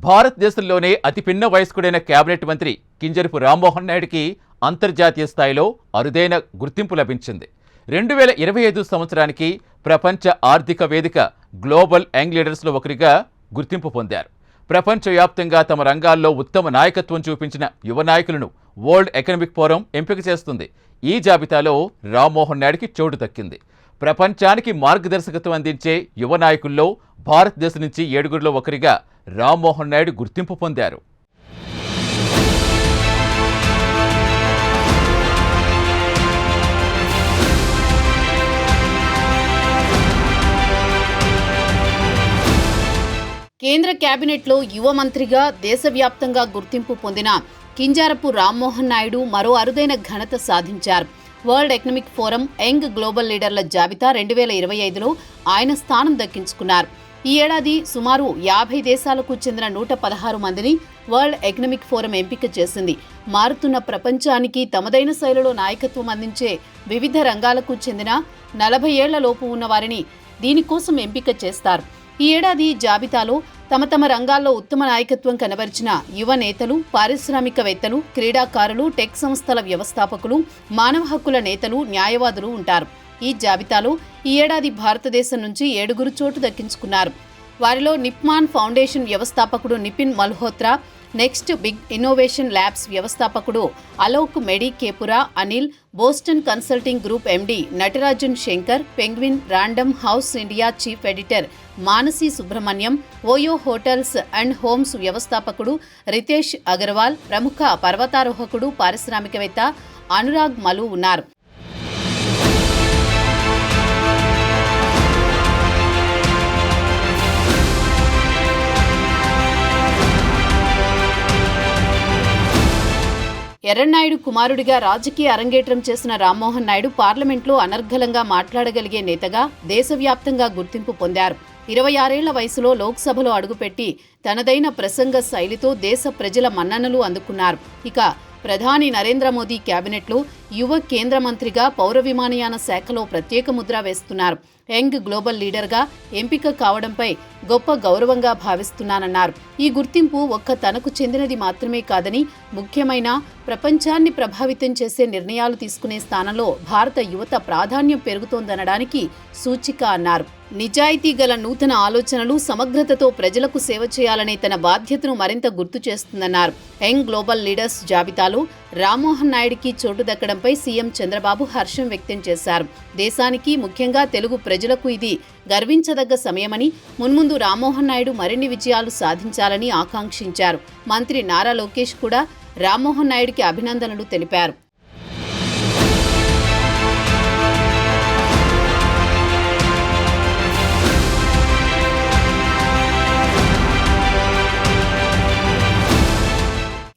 భారతదేశంలోనే అతి పిన్న వయస్కుడైన కేబినెట్ మంత్రి కింజరపు రామ్మోహన్ నాయుడికి అంతర్జాతీయ స్థాయిలో అరుదైన గుర్తింపు లభించింది. 2025 సంవత్సరానికి ప్రపంచ ఆర్థిక వేదిక గ్లోబల్ యంగ్ లీడర్స్లో ఒకరిగా గుర్తింపు పొందారు. ప్రపంచవ్యాప్తంగా తమ రంగాల్లో ఉత్తమ నాయకత్వం చూపించిన యువ నాయకులను వరల్డ్ ఎకనామిక్ ఫోరం ఎంపిక చేస్తుంది. ఈ జాబితాలో రామ్మోహన్ నాయుడికి చోటు దక్కింది. ప్రపంచానికి మార్గదర్శకత్వం అందించే యువ నాయకుల్లో భారతదేశం నుంచి 7గురిలో ఒకరిగా రామ్మోహన్ నాయుడు గుర్తింపు పొందారు. కేంద్ర కేబినెట్లో యువ మంత్రిగా దేశవ్యాప్తంగా గుర్తింపు పొందిన కింజారపు రామ్మోహన్ నాయుడు మరో అరుదైన ఘనత సాధించారు. World economic forum young global లీడర్ల జాబితా 2025లో ఆయన స్థానం దక్కించుకున్నారు. ఈ ఏడాది సుమారు 50 దేశాలకు చెందిన 116 మందిని వరల్డ్ ఎకనామిక్ ఫోరం ఎంపిక చేసింది. మారుతున్న ప్రపంచానికి తమదైన శైలిలో నాయకత్వం అందించే వివిధ రంగాలకు చెందిన 40 ఏళ్లలోపు ఉన్న వారిని దీనికోసం ఎంపిక చేస్తారు. ఈ ఏడాది జాబితాలో తమ రంగాల్లో ఉత్తమ నాయకత్వం కనబరిచిన యువ నేతలు, పారిశ్రామికవేత్తలు, క్రీడాకారులు, టెక్ సంస్థల వ్యవస్థాపకులు, మానవ హక్కుల నేతలు, న్యాయవాదులు ఉంటారు. ఈ జాబితాలో ఈ ఏడాది భారతదేశం నుంచి 7గురు చోటు దక్కించుకున్నారు. వారిలో నిప్మాన్ ఫౌండేషన్ వ్యవస్థాపకుడు Nipun Malhotra, Next Big Innovation Labs వ్యవస్థాపకుడు Alok Medikepura Anil, Boston Consulting Group MD Natarajan Shankar, Penguin Random House India chief editor Manasi Subramaniam, OYO hotels and homes వ్యవస్థాపకుడు రితేష్ అగర్వాల్, ప్రముఖ పర్వతారోహకుడు పారిశ్రామికవేత్త అనురాగ్ మలు ఉన్నారు. ఎర్రన్నాయుడు కుమారుడిగా రాజకీయ అరంగేట్రం చేసిన రామ్మోహన్ నాయుడు పార్లమెంట్లో అనర్గళంగా మాట్లాడగలిగే నేతగా దేశవ్యాప్తంగా గుర్తింపు పొందారు. 26 ఏళ్ల వయసులో లోక్సభలో అడుగుపెట్టి తనదైన ప్రసంగ శైలితో దేశ ప్రజల మన్ననలు అందుకున్నారు. ఇక ప్రధాని నరేంద్ర మోదీ కేబినెట్లో యువ కేంద్ర మంత్రిగా పౌర విమానయాన శాఖలో ప్రత్యేక ముద్ర వేస్తున్నారు. యంగ్ గ్లోబల్ లీడర్గా ఎంపిక కావడంపై గొప్ప గౌరవంగా భావిస్తున్నానన్నారు. ఈ గుర్తింపు ఒక్క తనకు చెందినది మాత్రమే కాదని, ముఖ్యమైన ప్రపంచాన్ని ప్రభావితం చేసే నిర్ణయాలు తీసుకునే స్థానంలో భారత యువత ప్రాధాన్యం పెరుగుతోందనడానికి సూచిక అన్నారు. నిజాయితీ గల నూతన ఆలోచనలు, సమగ్రతతో ప్రజలకు సేవ చేయాలనే తన బాధ్యతను మరింత గుర్తు చేస్తుందన్నారు. యంగ్ గ్లోబల్ లీడర్స్ జాబితాలో రామ్మోహన్ నాయుడికి చోటు దక్కడంపై సీఎం చంద్రబాబు హర్షం వ్యక్తం చేశారు. దేశానికి, ముఖ్యంగా తెలుగు ప్రజలకు ఇది గర్వించదగ్గ సమయమని, మున్ముందు రామ్మోహన్ నాయుడు మరిన్ని విజయాలు సాధించాలని ఆకాంక్షించారు. మంత్రి నారా లోకేష్ కూడా రామ్మోహన్ నాయుడికి అభినందనలు తెలిపారు.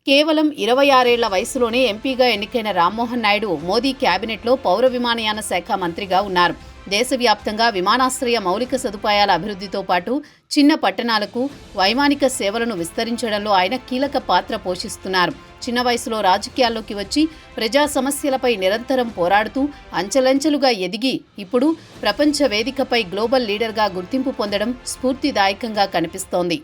కేవలం 26 ఏళ్ల వయసులోనే ఎంపీగా ఎన్నికైన రామ్మోహన్ నాయుడు మోదీ కేబినెట్లో పౌర విమానయాన శాఖ మంత్రిగా ఉన్నారు. దేశవ్యాప్తంగా విమానాశ్రయ మౌలిక సదుపాయాల అభివృద్ధితో పాటు చిన్న పట్టణాలకు వైమానిక సేవలను విస్తరించడంలో ఆయన కీలక పాత్ర పోషిస్తున్నారు. చిన్న వయసులో రాజకీయాల్లోకి వచ్చి ప్రజా సమస్యలపై నిరంతరం పోరాడుతూ అంచెలంచెలుగా ఎదిగి ఇప్పుడు ప్రపంచ వేదికపై గ్లోబల్ లీడర్గా గుర్తింపు పొందడం స్ఫూర్తిదాయకంగా కనిపిస్తోంది.